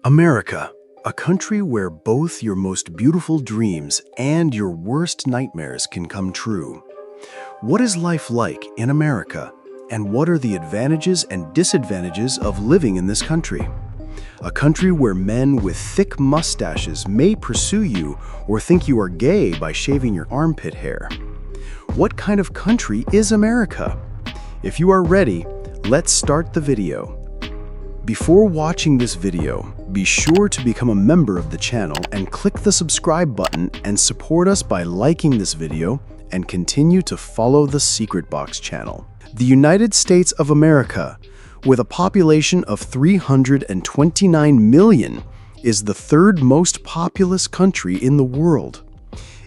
America, a country where both your most beautiful dreams and your worst nightmares can come true. What is life like in America, and what are the advantages and disadvantages of living in this country? A country where men with thick mustaches may pursue you or think you are gay by shaving your armpit hair. What kind of country is America? If you are ready, let's start the video. Before watching this video, be sure to become a member of the channel and click the subscribe button and support us by liking this video and continue to follow the Secret Box channel. The United States of America, with a population of 329 million, is the third most populous country in the world.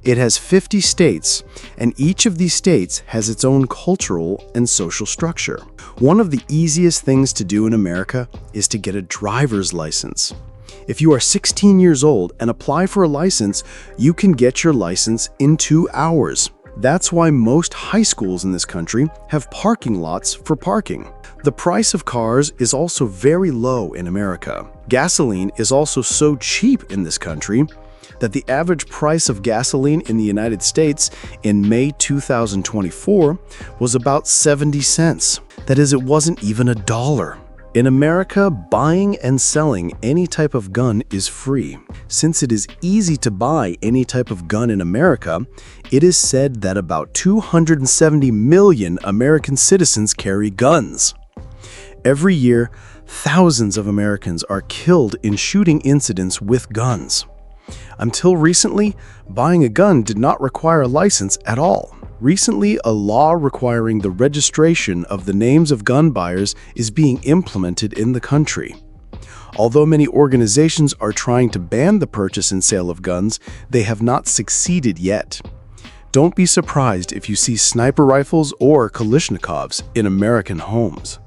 It has 50 states, and each of these states has its own cultural and social structure. One of the easiest things to do in America is to get a driver's license. If you are 16 years old and apply for a license, you can get your license in 2 hours. That's why most high schools in this country have parking lots for parking. The price of cars is also very low in America. Gasoline is also so cheap in this country that the average price of gasoline in the United States in May 2024 was about 70 cents. That is, it wasn't even $1. In America, buying and selling any type of gun is free. Since it is easy to buy any type of gun in America, it is said that about 270 million American citizens carry guns. Every year, thousands of Americans are killed in shooting incidents with guns. Until recently, buying a gun did not require a license at all. Recently, a law requiring the registration of the names of gun buyers is being implemented in the country. Although many organizations are trying to ban the purchase and sale of guns, they have not succeeded yet. Don't be surprised if you see sniper rifles or Kalashnikovs in American homes.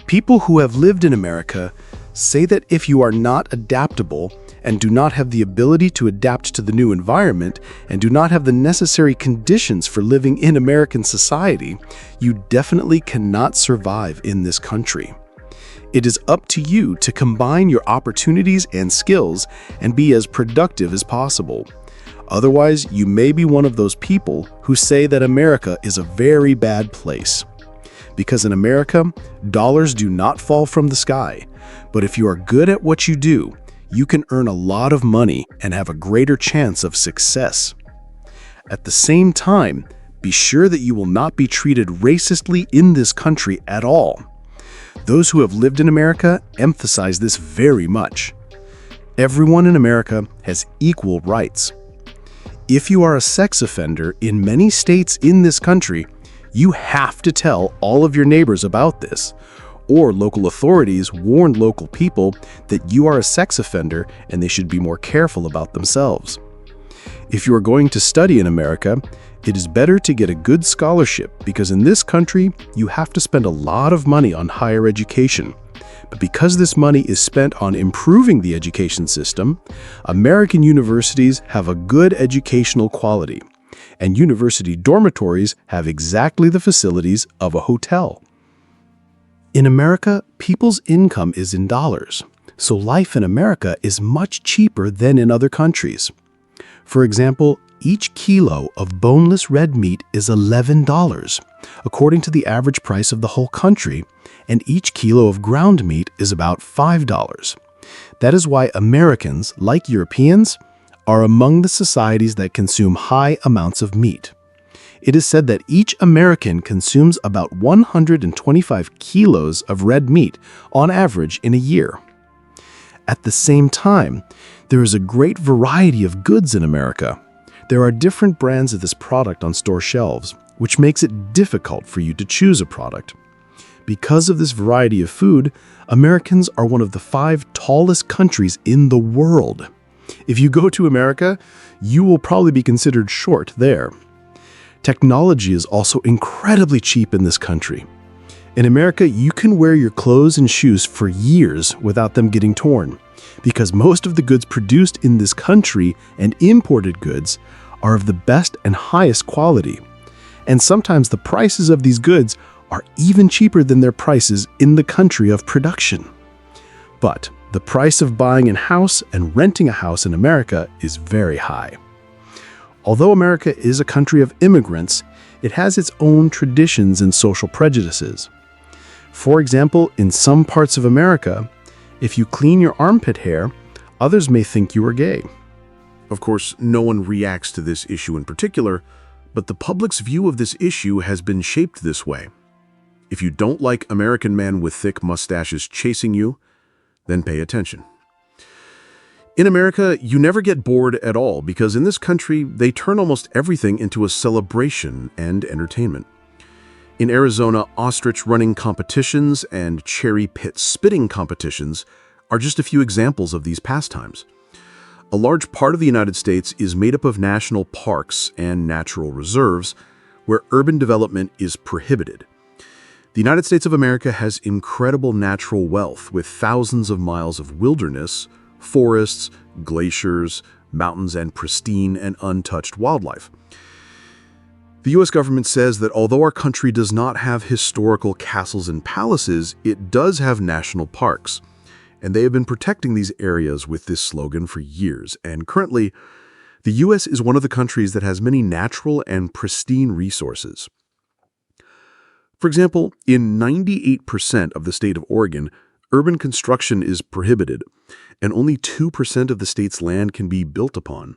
People who have lived in America say that if you are not adaptable and do not have the ability to adapt to the new environment and do not have the necessary conditions for living in American society, you definitely cannot survive in this country. It is up to you to combine your opportunities and skills and be as productive as possible. Otherwise, you may be one of those people who say that America is a very bad place. Because in America, dollars do not fall from the sky. But if you are good at what you do, you can earn a lot of money and have a greater chance of success. At the same time, be sure that you will not be treated racistly in this country at all. Those who have lived in America emphasize this very much. Everyone in America has equal rights. If you are a sex offender in many states in this country, you have to tell all of your neighbors about this, or local authorities warn local people that you are a sex offender and they should be more careful about themselves. If you are going to study in America, it is better to get a good scholarship because in this country, you have to spend a lot of money on higher education. But because this money is spent on improving the education system, American universities have a good educational quality, and university dormitories have exactly the facilities of a hotel. In America, people's income is in dollars, so life in America is much cheaper than in other countries. For example, each kilo of boneless red meat is $11, according to the average price of the whole country, and each kilo of ground meat is about $5. That is why Americans, like Europeans, are among the societies that consume high amounts of meat. It is said that each American consumes about 125 kilos of red meat on average in a year. At the same time, there is a great variety of goods in America. There are different brands of this product on store shelves, which makes it difficult for you to choose a product. Because of this variety of food, Americans are one of the 5 tallest countries in the world. If you go to America, you will probably be considered short there. Technology is also incredibly cheap in this country. In America, you can wear your clothes and shoes for years without them getting torn, because most of the goods produced in this country and imported goods are of the best and highest quality. And sometimes the prices of these goods are even cheaper than their prices in the country of production. But The price of buying a house and renting a house in America is very high. Although America is a country of immigrants, it has its own traditions and social prejudices. For example, in some parts of America, if you clean your armpit hair, others may think you are gay. Of course, no one reacts to this issue in particular, but the public's view of this issue has been shaped this way. If you don't like American men with thick mustaches chasing you, then pay attention. In America, you never get bored at all because in this country, they turn almost everything into a celebration and entertainment. In Arizona, ostrich running competitions and cherry pit spitting competitions are just a few examples of these pastimes. A large part of the United States is made up of national parks and natural reserves where urban development is prohibited. The United States of America has incredible natural wealth with thousands of miles of wilderness, forests, glaciers, mountains, and pristine and untouched wildlife. The U.S. government says that although our country does not have historical castles and palaces, it does have national parks. And they have been protecting these areas with this slogan for years. And currently, the U.S. is one of the countries that has many natural and pristine resources. For example, in 98% of the state of Oregon, urban construction is prohibited, and only 2% of the state's land can be built upon.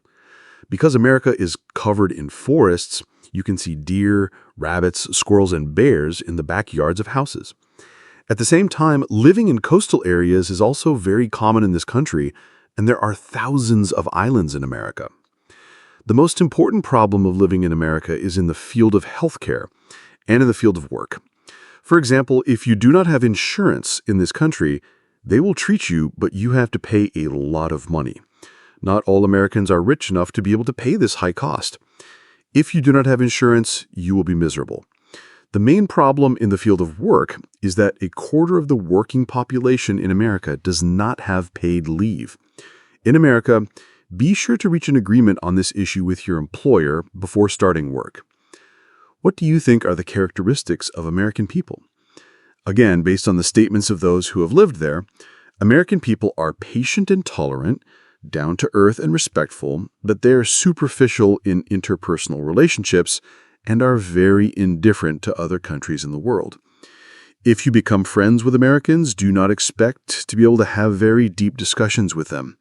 Because America is covered in forests, you can see deer, rabbits, squirrels, and bears in the backyards of houses. At the same time, living in coastal areas is also very common in this country, and there are thousands of islands in America. The most important problem of living in America is in the field of healthcare and in the field of work. For example, if you do not have insurance in this country, they will treat you, but you have to pay a lot of money. Not all Americans are rich enough to be able to pay this high cost. If you do not have insurance, you will be miserable. The main problem in the field of work is that a quarter of the working population in America does not have paid leave. In America, be sure to reach an agreement on this issue with your employer before starting work. What do you think are the characteristics of American people? Again, based on the statements of those who have lived there, American people are patient and tolerant, down to earth and respectful, but they are superficial in interpersonal relationships and are very indifferent to other countries in the world. If you become friends with Americans, do not expect to be able to have very deep discussions with them.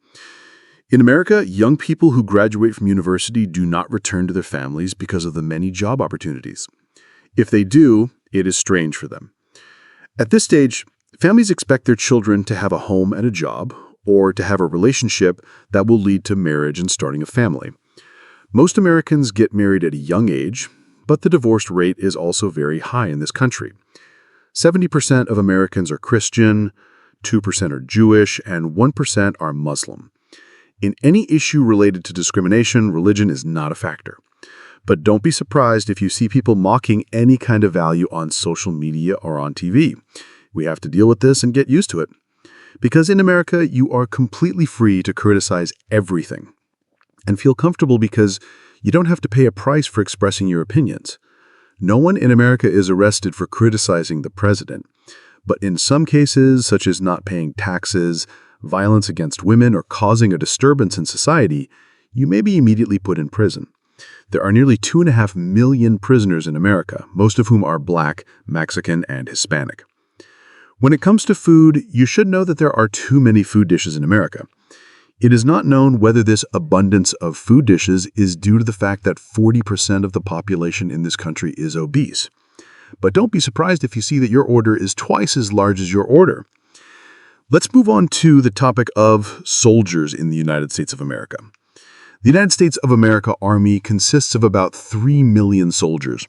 In America, young people who graduate from university do not return to their families because of the many job opportunities. If they do, it is strange for them. At this stage, families expect their children to have a home and a job, or to have a relationship that will lead to marriage and starting a family. Most Americans get married at a young age, but the divorce rate is also very high in this country. 70% of Americans are Christian, 2% are Jewish, and 1% are Muslim. In any issue related to discrimination, religion is not a factor. But don't be surprised if you see people mocking any kind of value on social media or on TV. We have to deal with this and get used to it. Because in America, you are completely free to criticize everything and feel comfortable because you don't have to pay a price for expressing your opinions. No one in America is arrested for criticizing the president. But in some cases, such as not paying taxes, violence against women, or causing a disturbance in society, you may be immediately put in prison. There are nearly 2.5 million prisoners in America, most of whom are Black, Mexican, and Hispanic. When it comes to food, you should know that there are too many food dishes in America. It is not known whether this abundance of food dishes is due to the fact that 40% of the population in this country is obese. But don't be surprised if you see that your order is twice as large as your order. Let's move on to the topic of soldiers in the United States of America. The United States of America Army consists of about 3 million soldiers,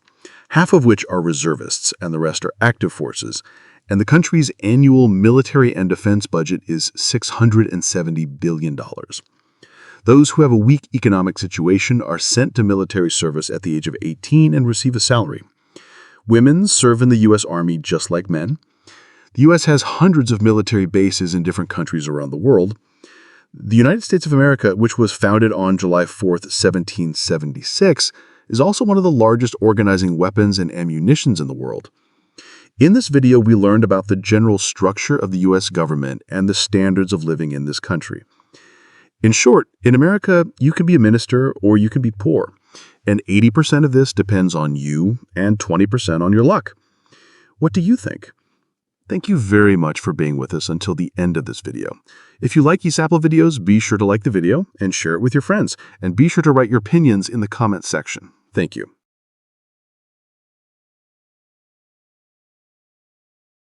half of which are reservists and the rest are active forces, and the country's annual military and defense budget is $670 billion. Those who have a weak economic situation are sent to military service at the age of 18 and receive a salary. Women serve in the U.S. Army just like men. The U.S. has hundreds of military bases in different countries around the world. The United States of America, which was founded on July 4th, 1776, is also one of the largest organizing weapons and ammunitions in the world. In this video, we learned about the general structure of the U.S. government and the standards of living in this country. In short, in America, you can be a minister or you can be poor, and 80% of this depends on you and 20% on your luck. What do you think? Thank you very much for being with us until the end of this video. If you like these Apple videos, be sure to like the video and share it with your friends, and be sure to write your opinions in the comments section. Thank you.